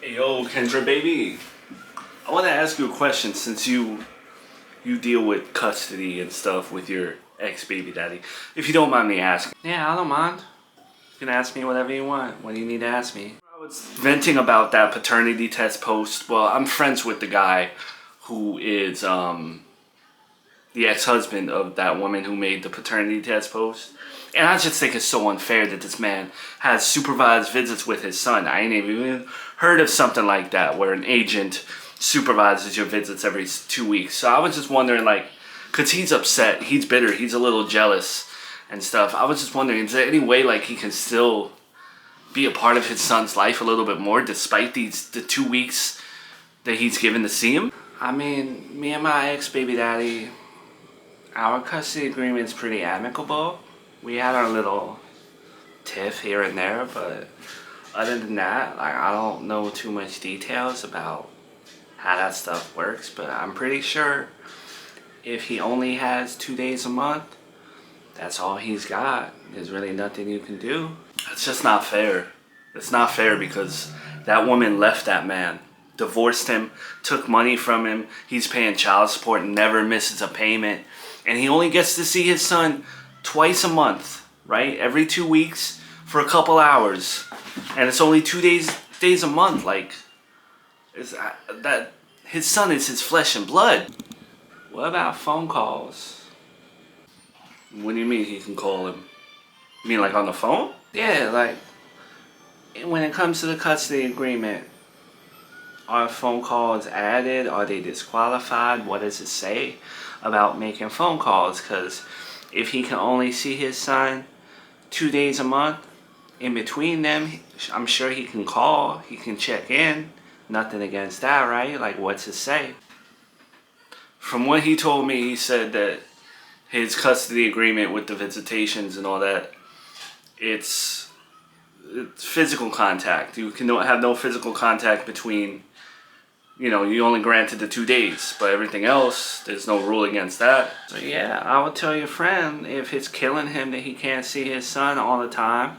Hey, yo, Kendra, baby. I want to ask you a question since you deal with custody and stuff with your ex-baby daddy. If you don't mind me asking. Yeah, I don't mind. You can ask me whatever you want. What do you need to ask me? I was venting about that paternity test post. Well, I'm friends with the guy who is the ex-husband of that woman who made the paternity test post. And I just think it's so unfair that this man has supervised visits with his son. I ain't even heard of something like that where an agent supervises your visits every 2 weeks. So I was just wondering, like, because he's upset, he's bitter, he's a little jealous and stuff. I was just wondering, is there any way, like, he can still be a part of his son's life a little bit more despite the 2 weeks that he's given to see him? I mean, me and my ex-baby daddy, our custody agreement's pretty amicable. We had our little tiff here and there, but other than that, like, I don't know too much details about how that stuff works, but I'm pretty sure if he only has 2 days a month, that's all he's got. There's really nothing you can do. It's just not fair. It's not fair because that woman left that man, divorced him, took money from him. He's paying child support, never misses a payment, and he only gets to see his son twice a month, right? Every 2 weeks for a couple hours, and it's only 2 days a month. Like, is that his son is his flesh and blood? What about phone calls? What do you mean he can call him? You mean like on the phone? Yeah, like when it comes to the custody agreement, are phone calls added? Are they disqualified? What does it say about making phone calls? Because if he can only see his son 2 days a month, in between them, I'm sure he can call, he can check in. Nothing against that, right? Like, what's it say? From what he told me, he said that his custody agreement with the visitations and all that, it's physical contact. You can have no physical contact between, you only granted the 2 days, but everything else, there's no rule against that. So yeah, I would tell your friend, if it's killing him that he can't see his son all the time,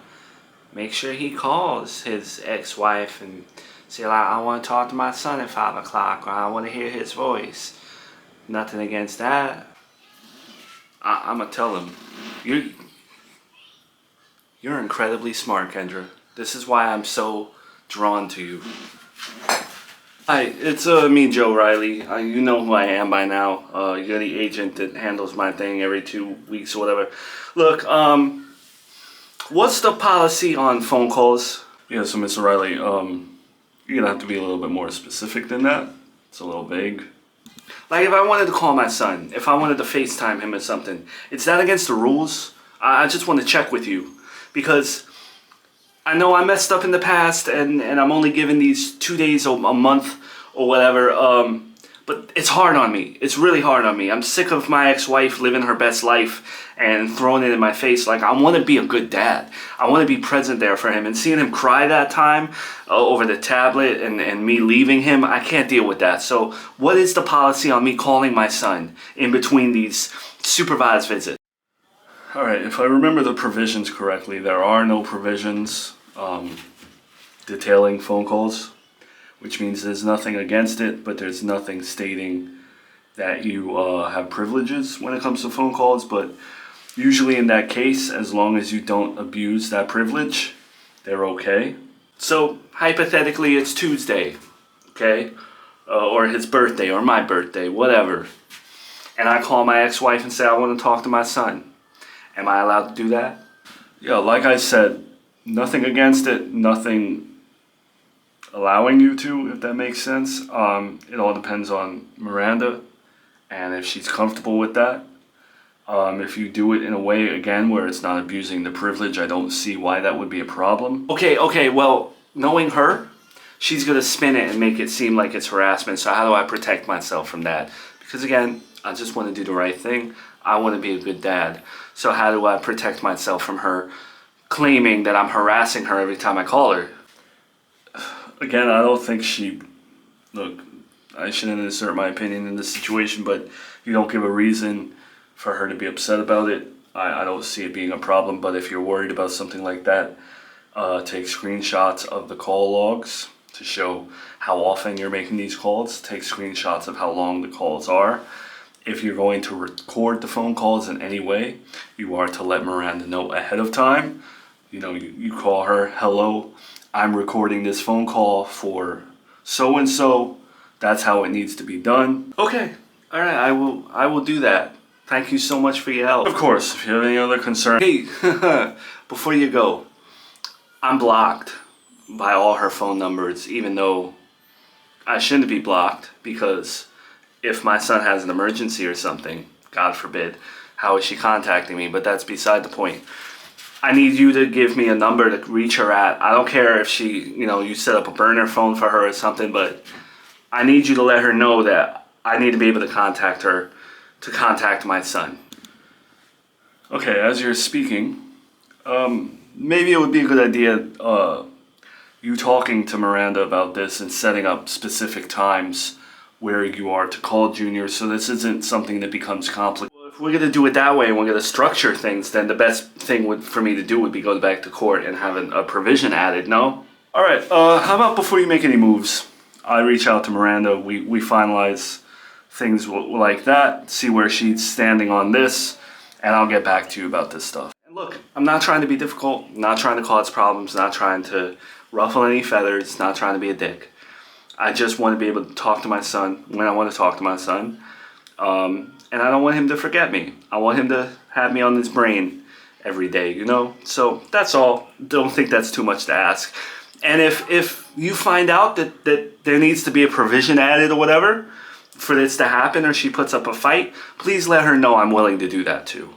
make sure he calls his ex-wife and say, like, I want to talk to my son at 5 o'clock, or I want to hear his voice. Nothing against that. I'm going to tell him, you're incredibly smart, Kendra. This is why I'm so drawn to you. Hi, it's me, Joe Riley. You know who I am by now. You're the agent that handles my thing every 2 weeks or whatever. Look, what's the policy on phone calls? Yeah, so Mr. Riley, you're gonna have to be a little bit more specific than that. It's a little vague. Like, if I wanted to call my son, if I wanted to FaceTime him or something, is that against the rules? I just want to check with you, because I know I messed up in the past, and I'm only given these 2 days a month or whatever, but it's hard on me. It's really hard on me. I'm sick of my ex-wife living her best life and throwing it in my face. Like, I want to be a good dad. I want to be present there for him. And seeing him cry that time over the tablet and me leaving him, I can't deal with that. So what is the policy on me calling my son in between these supervised visits? All right, if I remember the provisions correctly, there are no provisions detailing phone calls, which means there's nothing against it, but there's nothing stating that you have privileges when it comes to phone calls. But usually in that case, as long as you don't abuse that privilege, they're okay. So hypothetically, it's Tuesday, okay? Or his birthday, or my birthday, whatever. And I call my ex-wife and say, I want to talk to my son. Am I allowed to do that? Yeah, like I said, nothing against it, nothing allowing you to, if that makes sense. It all depends on Miranda, and if she's comfortable with that. If you do it in a way, again, where it's not abusing the privilege, I don't see why that would be a problem. Okay, well, knowing her, she's gonna spin it and make it seem like it's harassment, so how do I protect myself from that? Because again, I just want to do the right thing. I want to be a good dad. So how do I protect myself from her claiming that I'm harassing her every time I call her? Again, I don't think look, I shouldn't insert my opinion in this situation, but you don't give a reason for her to be upset about it. I don't see it being a problem, but if you're worried about something like that, take screenshots of the call logs to show how often you're making these calls. Take screenshots of how long the calls are. If you're going to record the phone calls in any way, you are to let Miranda know ahead of time. You know, you call her, hello, I'm recording this phone call for so-and-so. That's how it needs to be done. Okay, all right, I will do that. Thank you so much for your help. Of course, if you have any other concern. Hey, before you go, I'm blocked by all her phone numbers, even though I shouldn't be blocked, because if my son has an emergency or something, God forbid, how is she contacting me? But that's beside the point. I need you to give me a number to reach her at. I don't care if she, you set up a burner phone for her or something, but I need you to let her know that I need to be able to contact her to contact my son. Okay, as you're speaking, maybe it would be a good idea you talking to Miranda about this and setting up specific times where you are to call Junior, so this isn't something that becomes complicated. Well, if we're going to do it that way and we're going to structure things, then the best thing for me to do would be go back to court and have a provision added, no? Alright, how about before you make any moves, I reach out to Miranda, we finalize things like that, see where she's standing on this, and I'll get back to you about this stuff. And look, I'm not trying to be difficult, not trying to cause problems, not trying to ruffle any feathers, not trying to be a dick. I just want to be able to talk to my son when I want to talk to my son. And I don't want him to forget me. I want him to have me on his brain every day, So that's all. Don't think that's too much to ask. And if you find out that there needs to be a provision added or whatever for this to happen, or she puts up a fight, please let her know I'm willing to do that too.